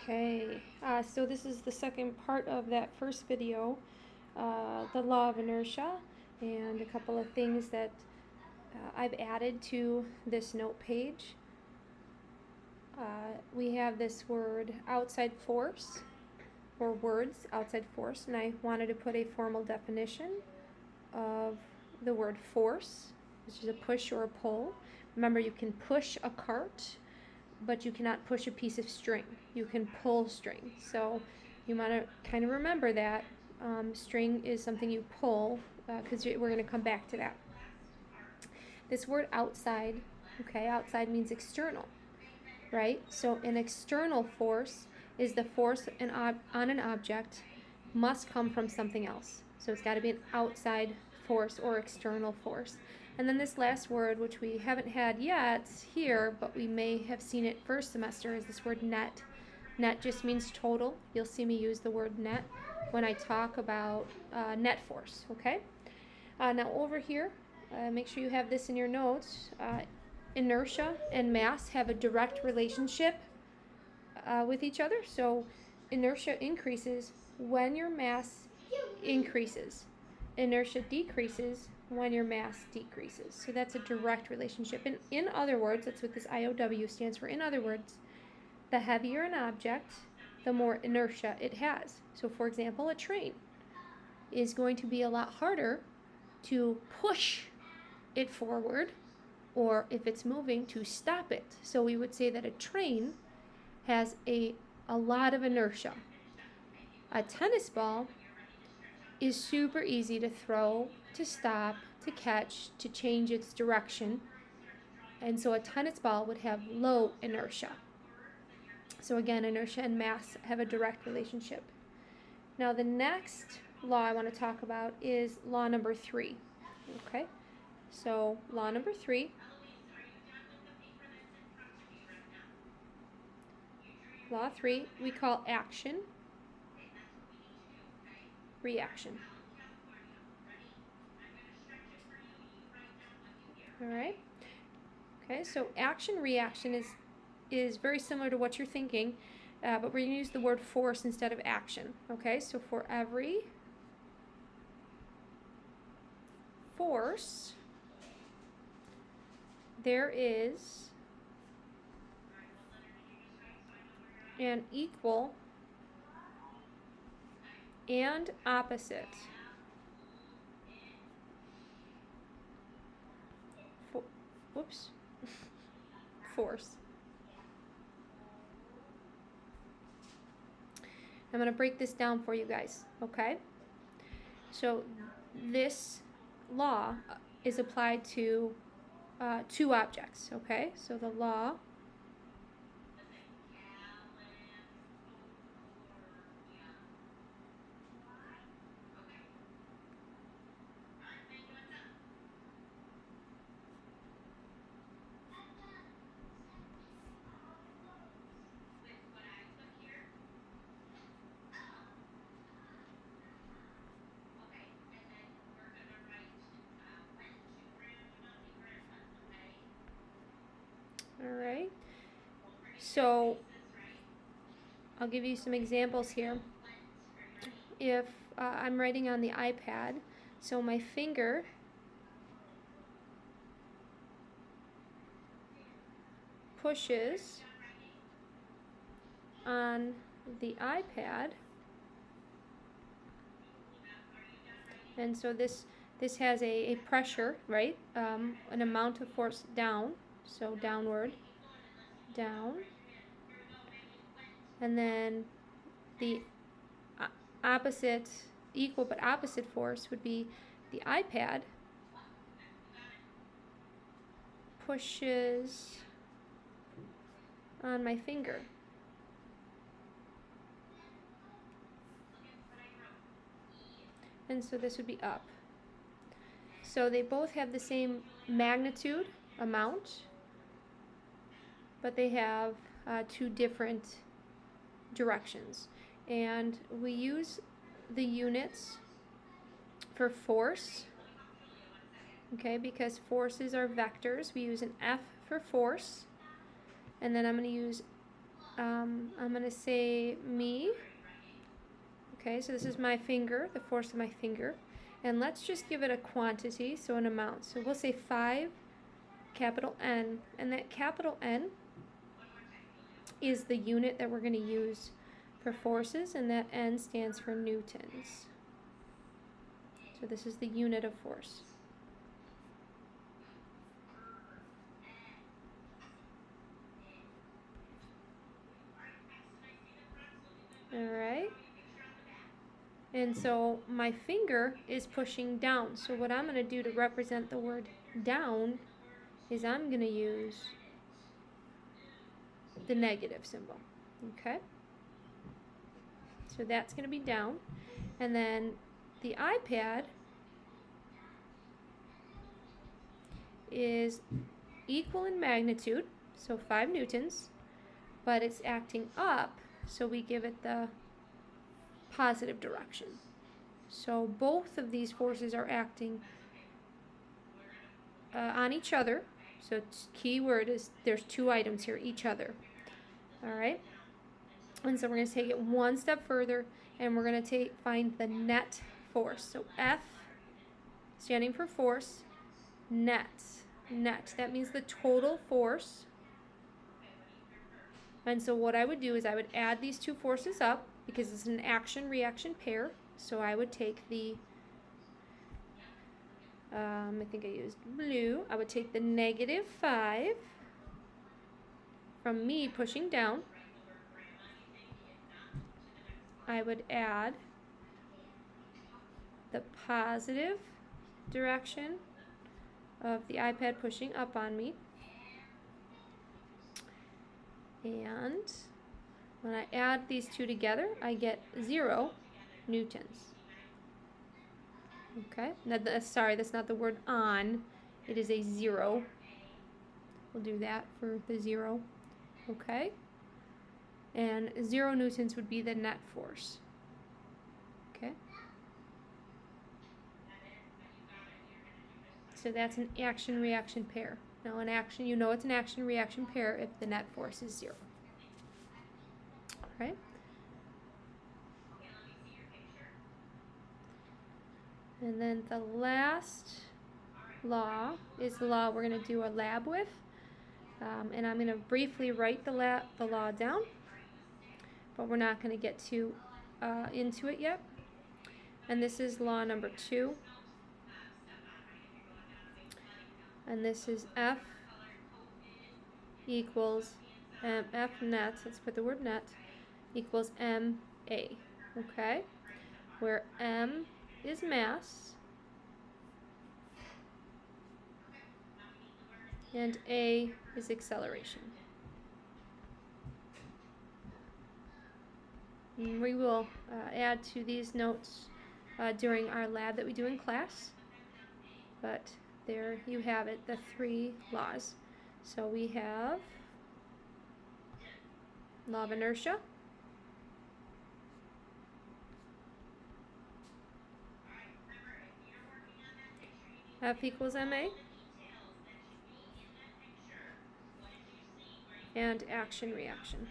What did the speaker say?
Okay, so this is the second part of that first video, the law of inertia, and a couple of things that I've added to this note page. We have this word outside force, or words outside force, and I wanted to put a formal definition of the word force, which is a push or a pull. Remember, you can push a cart, but you cannot push a piece of string. You can pull string. So you want to kind of remember that. String is something you pull, because we're going to come back to that. This word outside, okay, outside means external, right? So an external force is the force on an object must come from something else. So it's got to be an outside force or external force. And then this last word, which we haven't had yet here, but we may have seen it first semester, is this word net. Net just means total. You'll see me use the word net when I talk about net force, okay? Now over here, make sure you have this in your notes. Inertia and mass have a direct relationship with each other. So inertia increases when your mass increases. Inertia decreases when your mass decreases. So that's a direct relationship. And in other words, that's what this IOW stands for. In other words, the heavier an object, the more inertia it has. So for example, a train is going to be a lot harder to push it forward, or if it's moving, to stop it. So we would say that a train has a lot of inertia. A tennis ball is super easy to throw, to stop, to catch, to change its direction. And so a tennis ball would have low inertia. So again, inertia and mass have a direct relationship. Now the next law I want to talk about is law number 3. Okay, so law number 3. Law 3 we call action, reaction. All right. Okay, so action, reaction is very similar to what you're thinking, but we're going to use the word force instead of action. Okay, so for every force, there is an equal and opposite force. I'm going to break this down for you guys, okay? So this law is applied to two objects, okay? So the law all right. So I'll give you some examples here. If I'm writing on the iPad, so my finger pushes on the iPad, and so this has a pressure, right? An amount of force down, so downward, down, and then the opposite, equal but opposite force would be the iPad pushes on my finger. And so this would be up. So they both have the same magnitude, amount, but they have two different directions. And we use the units for force, okay, because forces are vectors. We use an F for force, and then I'm going to use I'm going to say me. Okay, so this is my finger, the force of my finger. And let's just give it a quantity, so an amount. So we'll say 5, capital N. And that capital N is the unit that we're going to use for forces, and that N stands for newtons. So this is the unit of force. Alright. And so my finger is pushing down. So what I'm going to do to represent the word down is I'm going to use the negative symbol. Okay? So that's going to be down. And then the iPad is equal in magnitude, so 5 newtons, but it's acting up, so we give it the positive direction. So both of these forces are acting on each other. So key word is there's 2 items here, each other. All right. And so we're going to take it one step further, and we're going to find the net force. So F, standing for force, net. Net. That means the total force. And so what I would do is I would add these 2 forces up because it's an action-reaction pair. So I would take the, I think I used blue. I would take the -5 from me pushing down. I would add the positive direction of the iPad pushing up on me. And when I add these 2 together, I get 0 newtons. Okay, sorry, that's not the word on. It is a 0. We'll do that for the 0. Okay, and 0 newtons would be the net force. Okay, so that's an action-reaction pair. Now an action, you know it's an action-reaction pair if the net force is 0. All right. And then the last law is the law we're going to do a lab with. And I'm going to briefly write the law down, but we're not going to get too into it yet. And this is law number 2. And this is F equals F net, let's put the word net, equals MA, okay? Where M is mass and A is acceleration. And we will add to these notes during our lab that we do in class, but there you have it, the 3 laws. So we have law of inertia, F equals MA, and action-reaction.